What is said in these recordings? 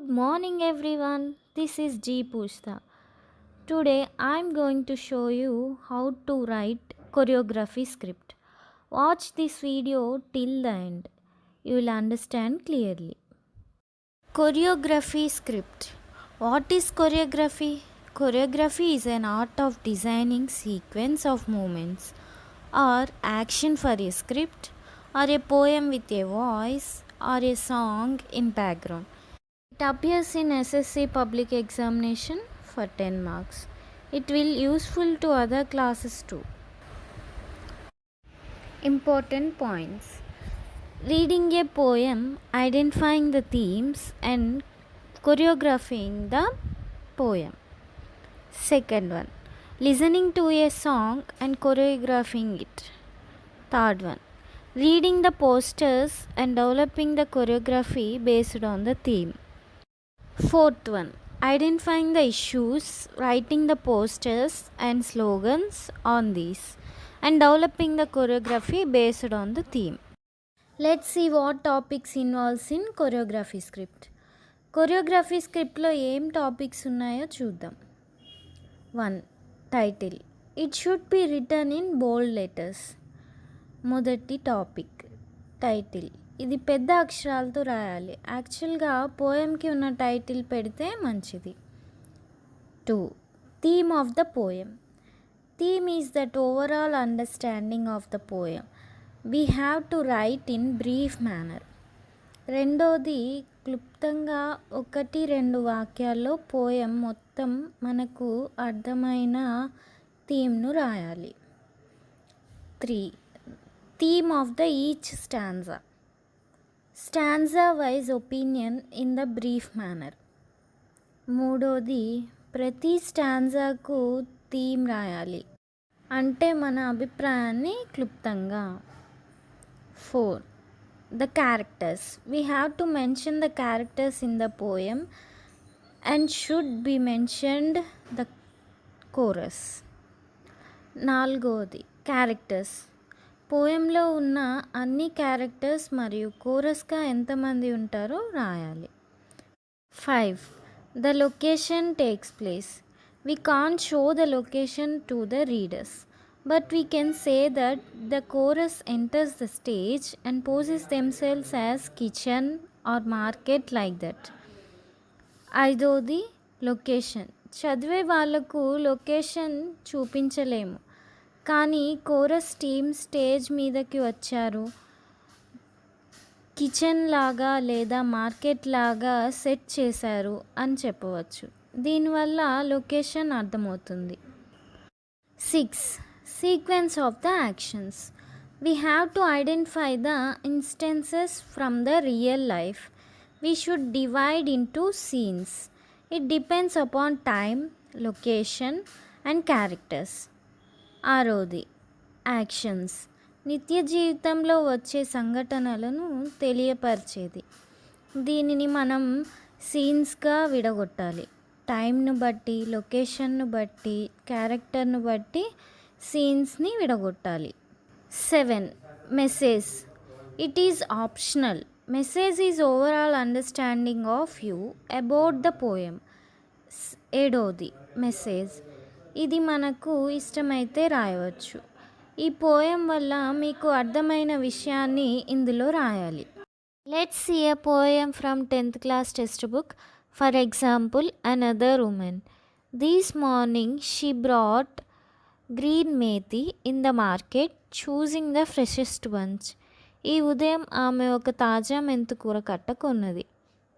Good morning everyone. This is G Pushta. Today I am going to show you how to write choreography script. Watch this video till the end. You will understand clearly. Choreography script. What is choreography? Choreography is an art of designing sequence of movements or action for a script or a poem with a voice or a song in background. It appears in SSC public examination for 10 marks. It will useful to other classes too. Important points. Reading a poem, identifying the themes and choreographing the poem. Second one, listening to a song and choreographing it. Third one, reading the posters and developing the choreography based on the theme. Fourth one, identifying the issues, writing the posters and slogans on these, and developing the choreography based on the theme. Let's see what topics involves in choreography script. Choreography scripట్లో ఏం topics ఉన్నాయో చూద్దాం. 1. Title. It should be return in bold letters. మొదటి topic title. ఇది పెద్ద అక్షరాలతో రాయాలి. యాక్చువల్గా పోయంకి ఉన్న టైటిల్ పెడితే మంచిది. 2. Theme of the poem. Theme is that overall understanding of the poem. We have to right in brief manner. రెండోది క్లుప్తంగా 1-2 వాక్యాల్లో పోయం మొత్తం మనకు అర్థమైన థీమ్ను రాయాలి. 3. Theme of the each stanza. Stanza wise opinion in the brief manner. మూడోది ప్రతి స్టాంజాకు theme రాయాలి, అంటే మన అభిప్రాయాన్ని క్లుప్తంగా. 4. The characters. We have to mention the characters in the poem and should be mentioned the chorus. 4. Characters. పోయంలో ఉన్న అన్ని characters మరియు కోరస్గా ఎంతమంది ఉంటారో రాయాలి. 5. The location takes place. We can't show the location to the readers, but we can say that the chorus enters the stage and poses themselves as kitchen or market like that. 5. Location. చదివే వాళ్ళకు location చూపించలేము, కానీ chorus team stage మీదకి వచ్చారు, kitchen లాగా లేదా market లాగా set చేశారు అని చెప్పవచ్చు. దీనివల్ల లొకేషన్ అర్థమవుతుంది. 6. Sequence of the actions. We have to identify the instances from the real life. We should divide into scenes. It depends upon time, location and characters. 6. Actions. నిత్య జీవితంలో వచ్చే సంఘటనలను తెలియపరిచేది. దీనిని మనం సీన్స్గా విడగొట్టాలి. టైంను బట్టి, లొకేషన్ను బట్టి, క్యారెక్టర్ను బట్టి సీన్స్ని విడగొట్టాలి. 7. Message. It is optional. Message is overall understanding of you about the poem. 7. Message. ఇది మనకు ఇష్టమైతే రాయవచ్చు. ఈ పోయం వల్ల మీకు అర్థమైన విషయాన్ని ఇందులో రాయాలి. Let's see a poem from 10th class textbook. For example, another woman. This morning she brought green methi in the market, choosing the freshest bunch. ఈ ఉదయం ఆమె ఒక తాజా మెంతికూర కట్ట కొన్నది.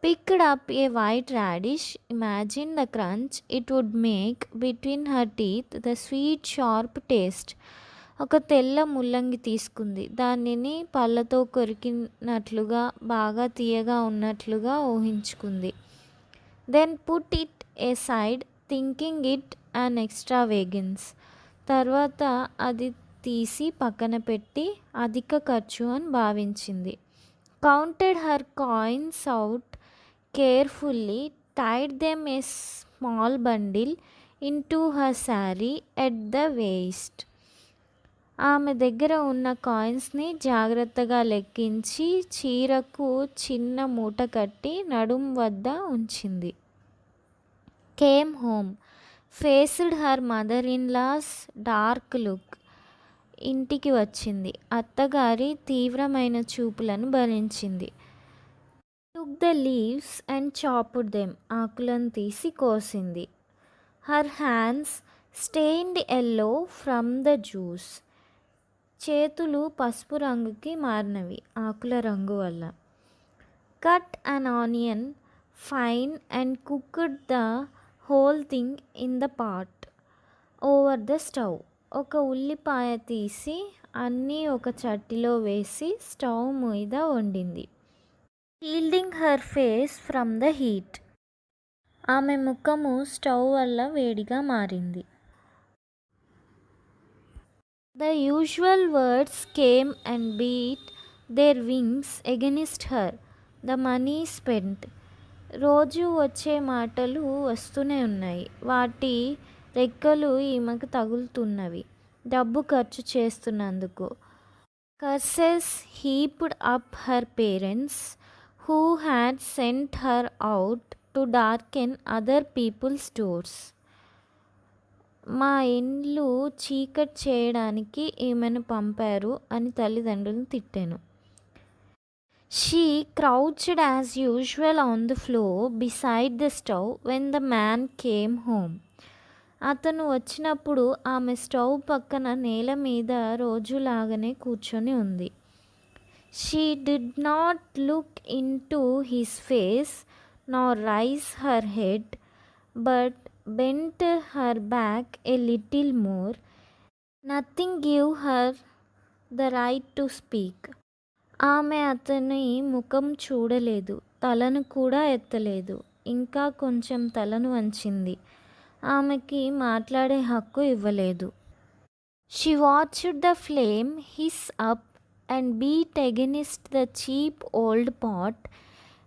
Picked up a white radish. Imagine the crunch it would make between her teeth, the sweet sharp taste. ఒక తెల్ల ముల్లంగి తీసుకుంది. దానిని పళ్ళతో కొరికినట్లుగా, బాగా తీయగా ఉన్నట్లుగా ఊహించుకుంది. Then put it a side, thinking it an extravagance. తర్వాత అది తీసి పక్కన పెట్టి అధిక ఖర్చు అని భావించింది. Counted her coins out carefully, tied them a small bundle into her sari at the waist. ఆమె దగ్గర ఉన్న కాయిన్స్ని జాగ్రత్తగా లెక్కించి చీరకు చిన్న మూట కట్టి నడుం వద్ద ఉంచింది. Came home, faced her mother in laws dark look. ఇంటికి వచ్చింది. అత్తగారి తీవ్రమైన చూపులను భరించింది. Took the leaves and chopped them. ఆకులను తీసి కోసింది. Her hands stained yellow from the juice. చేతులు పసుపు రంగుకి మారినవి ఆకుల రంగు వల్ల. Cut an onion fine and cooked the whole thing in the pot over the stove. ఒక ఉల్లిపాయ తీసి అన్నీ ఒక చట్టిలో వేసి స్టవ్ మీద వండింది. Shielding her face from the heat. ఆమె ముఖము స్టవ్ వల్ల వేడిగా మారింది. The usual words came and beat their wings against her. The money spent. రోజు వచ్చే మాటలు వస్తూనే ఉన్నాయి. వాటి రెక్కలు ఈమెకు తగులుతున్నవి డబ్బు ఖర్చు చేస్తున్నందుకు. Curses heaped up her parents who had sent her out to darken other people's doors. మా ఇండ్లు చీకటి చేయడానికి ఈమెను పంపారు అని తల్లిదండ్రులను తిట్టాను. She crouched as usual on the floor beside the stove when the man came home. అతను వచ్చినప్పుడు ఆమె స్టవ్ పక్కన నేల మీద రోజులాగానే కూర్చొని ఉంది. She did not look into his face nor raise her head but bent her back a little more. Nothing give her the right to speak. ఆమె అతని ముఖం చూడలేదు, తలను కూడా ఎత్తలేదు, ఇంకా కొంచెం తలను వంచింది. ఆమెకి మాట్లాడే హక్కు ఇవ్వలేదు. She watched the flame hiss up and beat against the cheap old pot,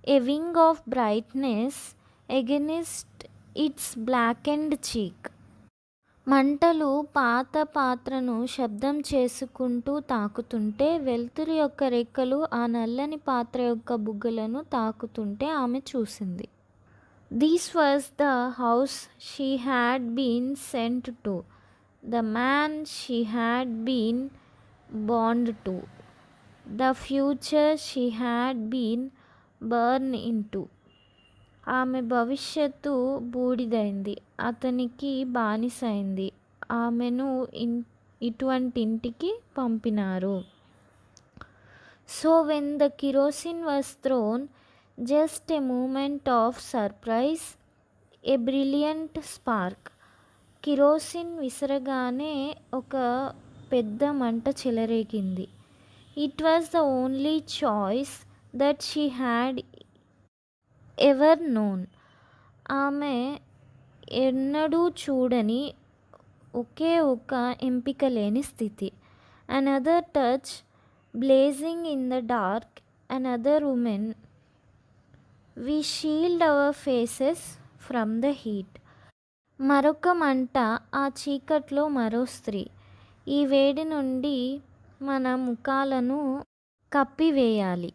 a wing of brightness against its blackened cheek. మంటలు పాత పాత్రను శబ్దం చేసుకుంటూ తాకుతుంటే, వెలుతురు యొక్క రెక్కలు ఆ నల్లని పాత్ర యొక్క బుగ్గలను తాకుతుంటే ఆమె చూసింది. This was the house she had been sent to, the man she had been bound to, the future she had been burnt into. ఆమె భవిష్యత్తు బూడిదైంది, అతనికి బానిసైంది. ఆమెను ఇటువంటి ఇంటికి పంపినారు. So when the kerosene was thrown, just a moment of surprise, a brilliant spark. Kerosene విసరగానే ఒక పెద్ద మంట చెలరేగింది. It was the only choice that she had ever known. ఆమె ఎన్నడూ చూడని ఒకే ఒక ఎంపిక లేని స్థితి. Another torch blazing in the dark, another woman. We shield our faces from the heat. మరొక మంట, ఆ చీకట్లో మరో స్త్రీ. ఈ వేడి నుండి మన ముఖాలను కప్పివేయాలి.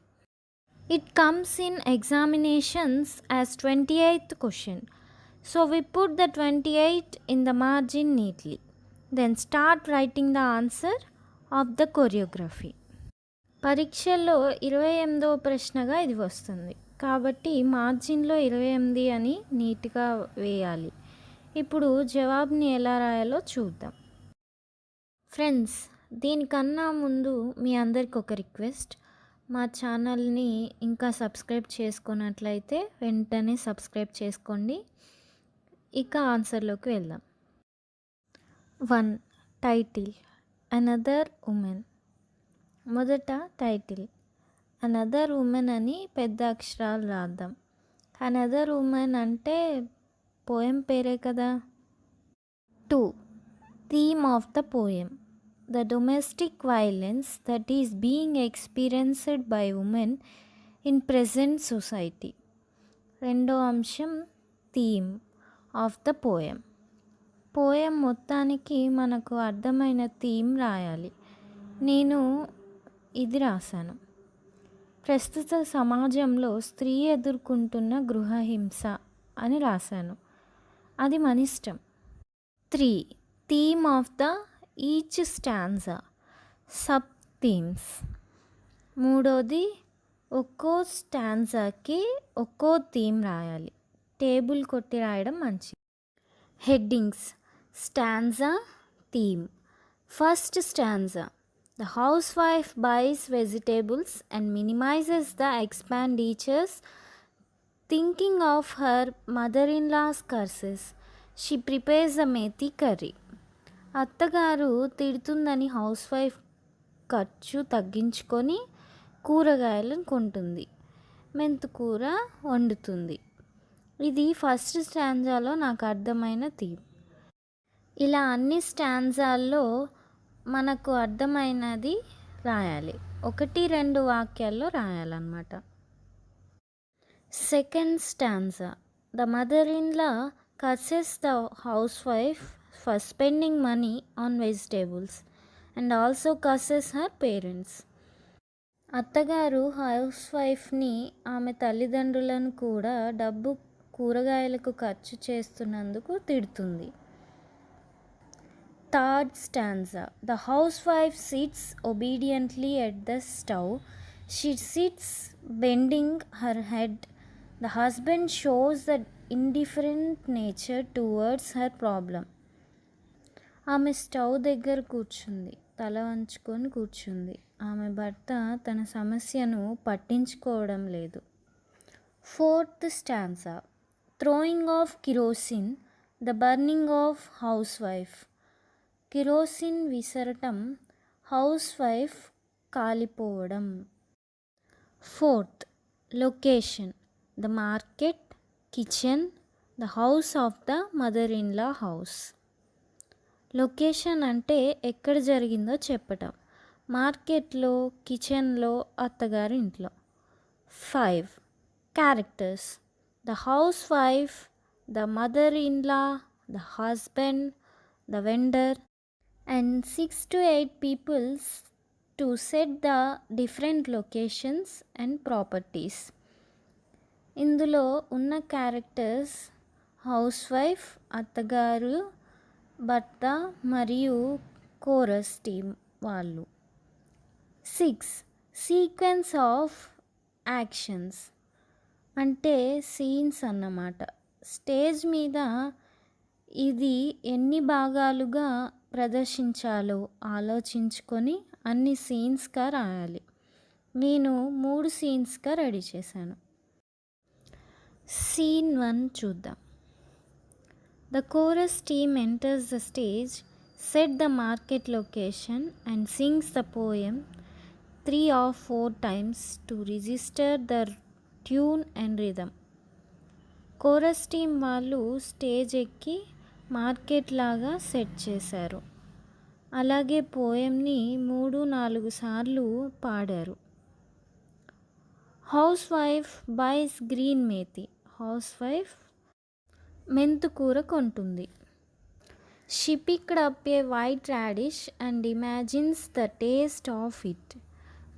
It comes in examinations as 28th question. So we put the 28 in the margin neatly. Then start writing the answer of the choreography. పరీక్షల్లో 28వ ప్రశ్నగా ఇది వస్తుంది కాబట్టి మార్జిన్లో 28 అని నీట్గా వేయాలి. ఇప్పుడు జవాబుని ఎలా రాయాలో చూద్దాం. ఫ్రెండ్స్, దీనికన్నా ముందు మీ అందరికి ఒక రిక్వెస్ట్. మా ఛానల్ని ఇంకా సబ్స్క్రైబ్ చేసుకున్నట్లయితే వెంటనే సబ్స్క్రైబ్ చేసుకోండి. ఇక ఆన్సర్లోకి వెళ్దాం. 1. Title another women. మొదట టైటిల్ అనదర్ ఉమెన్ అని పెద్ద అక్షరాలు రాద్దాం. అనదర్ ఉమెన్ అంటే పోయం పేరే కదా. 2. Theme of the poem. The domestic violence that is being experienced by women in present society. రెండో అంశం theme of the poem. Poem మొత్తానికి మనకు అర్థమైన థీమ్ రాయాలి. నేను ఇది రాశాను. ప్రస్తుత సమాజంలో స్త్రీ ఎదుర్కొంటున్న గృహహింస అని రాశాను. అది మన ఇష్టం. 3. Theme of the each stanza, sub themes. మూడోది, ఒక్కో స్టాంజాకి ఒక్కో థీమ్ రాయాలి. టేబుల్ కొట్టి రాయడం మంచిది. Headings: stanza, theme. First stanza: The housewife buys vegetables and minimizes the expenditures, thinking of her mother-in-law's curses. She prepares a methi curry. అత్తగారు తిడుతుందని house wife ఖర్చు తగ్గించుకొని కూరగాయలను కొంటుంది, మెంతుకూర వండుతుంది. ఇది ఫస్ట్ స్టాంజాలో నాకు అర్థమైన థీమ్. ఇలా అన్ని స్టాంజాల్లో మనకు అర్థమైనది రాయాలి. 1-2 వాక్యాల్లో రాయాలన్నమాట. Second stanza: the mother in law curses the house wife for spending money on vegetables and also curses her parents. అత్తగారు హౌస్ వైఫ్ని ఆమె తల్లిదండ్రులను కూడా డబ్బు కూరగాయలకు ఖర్చు చేస్తున్నందుకు తిడుతుంది. Third stanza: the housewife sits obediently at the stove. She sits bending her head. The husband shows the indifferent nature towards her problem. ఆమె స్టవ్ దగ్గర కూర్చుంది, తల వంచుకొని కూర్చుంది. ఆమె భర్త తన సమస్యను పట్టించుకోవడం లేదు. Fourth stanza: throwing of kerosene, the burning of house wife. Kerosene విసరటం, హౌస్ వైఫ్ కాలిపోవడం. Fourth location: the market, kitchen, the house of the mother in law house. Location అంటే ఎక్కడ జరిగిందో చెప్పటం. మార్కెట్లో, కిచెన్లో, అత్తగారి ఇంట్లో. 5. Characters: the house wife, the mother in law, the husband, the vendor. And 6 to 8 people to set the different locations and properties. ఇందులో ఉన్న క్యారెక్టర్స్ హౌస్ వైఫ్, అత్తగారు, భర్త మరియు కోరస్ టీమ్ వాళ్ళు. 6. సీక్వెన్స్ ఆఫ్ యాక్షన్స్ అంటే సీన్స్ అన్నమాట. Stage మీద ఇది ఎన్ని భాగాలుగా ప్రదర్శించాలో ఆలోచించుకొని అన్ని సీన్స్గా రాయాలి. నేను 3 సీన్స్గా రెడీ చేశాను. సీన్ 1 చూద్దాం. The chorus team enters the stage, set the market location and sings the poem 3 or 4 times to register the tune and rhythm. Chorus team వాళ్ళు స్టేజ్ ఎక్కి మార్కెట్ లాగా సెట్ చేశారు. అలాగే పోయంని 3-4 సార్లు పాడారు. House wife buys green methi. House wife మెంతుకూర కొంటుంది. She picked up a white radish and imagines the taste of it.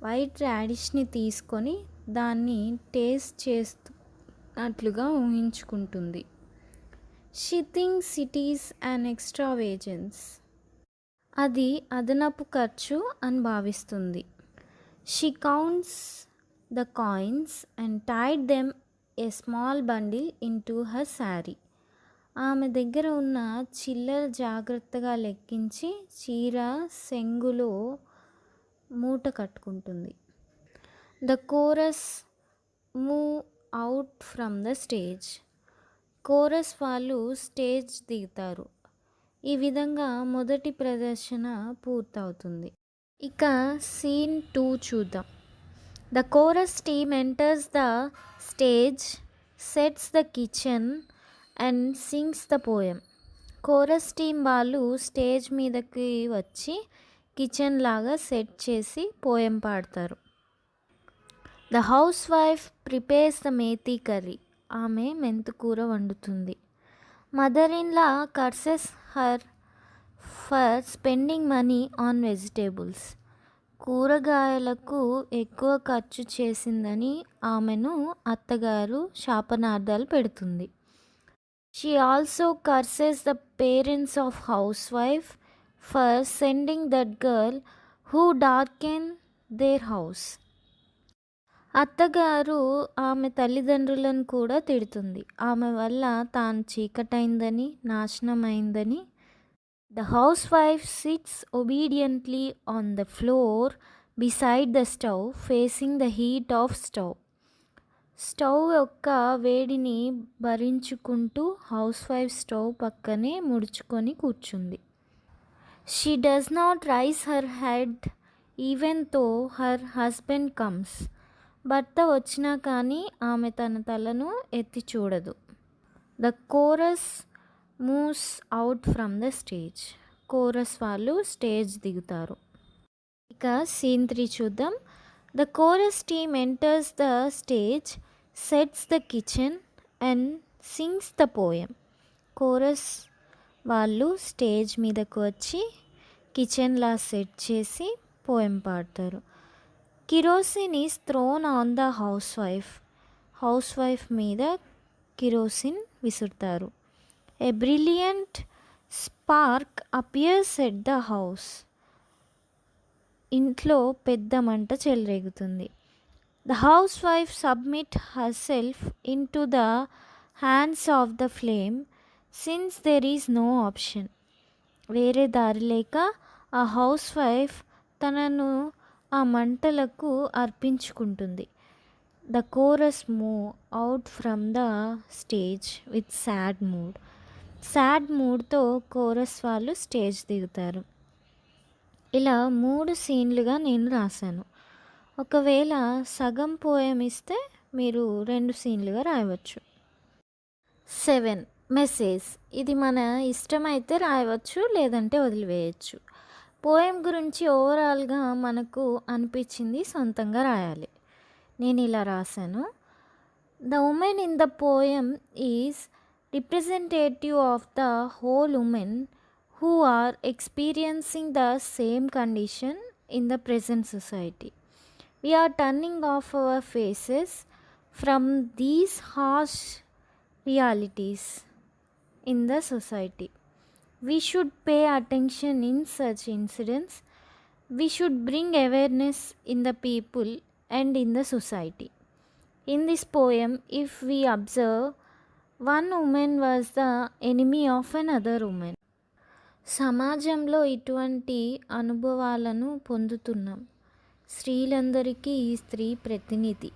White రాడిష్ని తీసుకొని దాన్ని టేస్ట్ చేస్తున్నట్లుగా ఊహించుకుంటుంది. She thinks it is an extravagance. అది అదనపు ఖర్చు అని భావిస్తుంది. She counts the coins and tied them a small bundle into her sari. ఆమె దగ్గర ఉన్న చిల్లర జాగ్రత్తగా లెక్కించి చీర సెంగులో మూట కట్టుకుంటుంది. The chorus move out from the stage. Chorus వాళ్ళు స్టేజ్ దిగుతారు. ఈ విధంగా మొదటి ప్రదర్శన పూర్తవుతుంది. ఇక సీన్ 2 చూద్దాం. The chorus team enters the stage, sets the kitchen and sings the poem. Chorus team వాళ్ళు స్టేజ్ మీదకి వచ్చి కిచెన్ లాగా సెట్ చేసి పోయం పాడతారు. The house wife prepares the methi curry. ఆమె మెంతుకూర వండుతుంది. Mother in law curses her for spending money on vegetables. కూరగాయలకు ఎక్కువ ఖర్చు చేసిందని ఆమెను అత్తగారు శాపనార్థాలు పెడుతుంది. She also curses the parents of house wife for sending that girl who darken their house. అత్తగారు ఆమె తల్లిదండ్రులను కూడా తిడుతుంది. ఆమె వల్ల తాను చీకటైందని, నాశనమైందని. The housewife sits obediently on the floor beside the stove, facing the heat of stove. Stove యొక్క వేడిని భరించుకుంటూ హౌస్ వైఫ్ స్టవ్ పక్కనే ముడుచుకొని కూర్చుంది. She does not rise her head even though her husband comes. భర్త వచ్చినా కానీ ఆమె తన తలను ఎత్తి చూడదు. The chorus moves out from the stage. Chorus వాళ్ళు స్టేజ్ దిగుతారు. ఇక సీన్ 3 చూద్దాం. The chorus team enters the stage, sets the kitchen and sings the poem. కోరస్ వాళ్ళు స్టేజ్ మీదకు వచ్చి కిచెన్లా సెట్ చేసి పోయం పాడతారు. Kerosene is thrown on the house wife. House wife మీద కిరోసిన్ విసురుతారు. A brilliant spark appears at the house. ఇంట్లో పెద్ద మంట చెలరేగుతుంది. The house wife submit herself into the hands of the flame since there is no option. వేరే దారి లేక ఆ హౌస్ వైఫ్ తనను ఆ మంటలకు అర్పించుకుంటుంది. The chorus move out from the stage with sad mood. Sad మూడ్తో chorus వాళ్ళు స్టేజ్ దిగుతారు. ఇలా 3 సీన్లుగా నేను రాశాను. ఒకవేళ సగం పోయం ఇస్తే మీరు 2 సీన్లుగా రాయవచ్చు. 7 మెసేజ్. ఇది మన ఇష్టమైతే రాయవచ్చు, లేదంటే వదిలివేయచ్చు. పోయం గురించి ఓవరాల్గా మనకు అనిపించింది సొంతంగా రాయాలి. నేను ఇలా రాశాను. The women in the poem is representative of the whole women who are experiencing the same condition in the present society. We are turning off our faces from these harsh realities in the society. We should pay attention in such incidents. We should bring awareness in the people and in the society. In this poem, if we observe, one woman was the enemy of another woman. సమాజంలో ఇటువంటి అనుభవాలను పొందుతున్నాం. స్త్రీలందరికీ ఈ స్త్రీ ప్రతినిధి.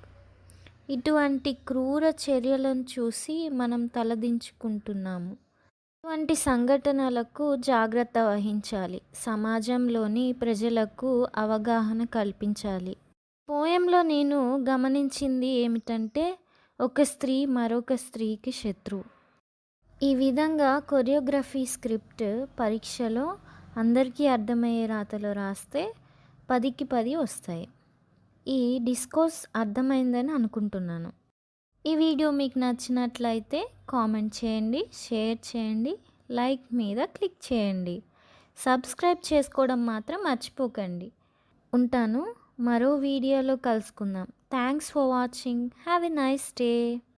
ఇటువంటి క్రూర చర్యలను చూసి మనం తలదించుకుంటున్నాము. ఇటువంటి సంఘటనలకు జాగ్రత్త వహించాలి. సమాజంలోని ప్రజలకు అవగాహన కల్పించాలి. పోయంలో నేను గమనించింది ఏమిటంటే, ఒక స్త్రీ మరొక స్త్రీకి శత్రువు. ఈ విధంగా కొరియోగ్రఫీ స్క్రిప్ట్ పరీక్షలో అందరికీ అర్థమయ్యే రాతలో రాస్తే 10కి 10 వస్తాయి. ఈ డిస్కోర్స్ అర్థమైందని అనుకుంటున్నాను. ఈ వీడియో మీకు నచ్చినట్లయితే కామెంట్ చేయండి, షేర్ చేయండి, లైక్ మీద క్లిక్ చేయండి. సబ్స్క్రైబ్ చేసుకోవడం మాత్రం మర్చిపోకండి. ఉంటాను. మరో వీడియోలో కలుసుకుందాం. Thanks for watching. Have a nice day.